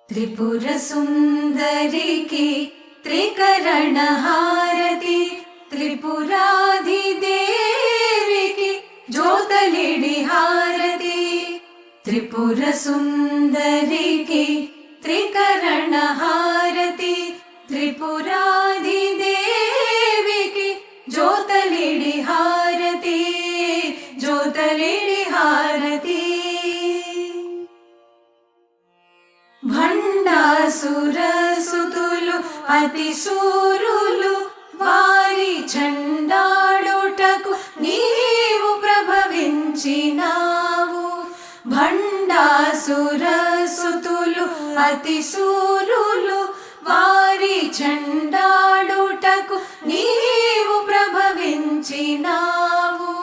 త్రిపుర సుందరికి త్రికరణ హారతి, త్రిపురాధిదేవికి జ్యోతలిడి హారతి. త్రిపుర సుందరికి త్రికరణ హారతి, త్రిపురాధిదేవికి జ్యోతలిడి హారతి, జ్యోతలిడి హారతి. భండాసురసుతులు అతి శూరులు, వారి చండాడుటకు నీవు ప్రభవించినావు. భండాసురసుతులు అతి శూరులు, వారి చండాడుటకు నీవు ప్రభవించినావు.